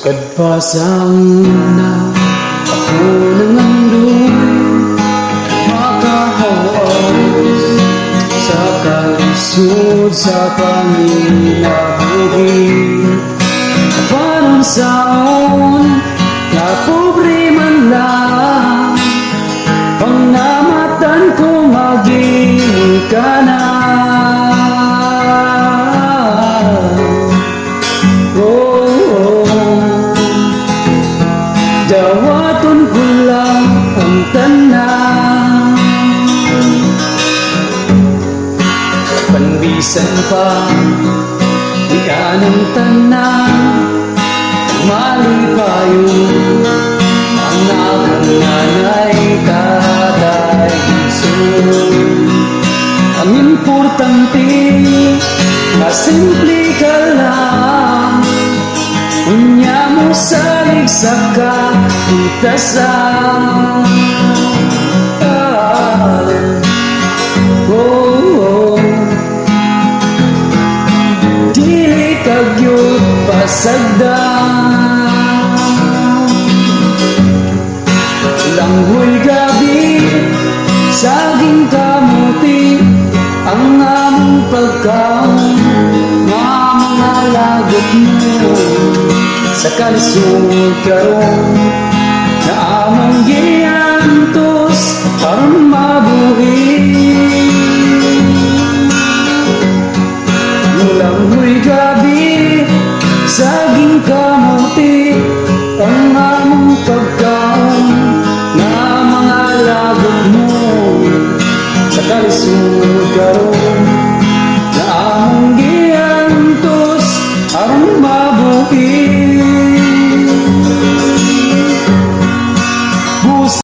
Kadpasang na ako nangandun, makahawas sa kalisod sa panginabuhi. Parang saon na pobre man lang, pangamatan ko maging ka na. Dawaton ko lang ang tanan, panbisan pa di anong tanan, malipayo ang akong nanay tatay Isun. Ang importante na simple ka lang, unya mo salig sa kapitasan. Dili kagyud pasagdan, langhoy gabi saging kamuti ang among pagkaon, nga mga lagot mo sa kalisod karon na among giantos aron mabuhi. Langhoy gabi saging kamuti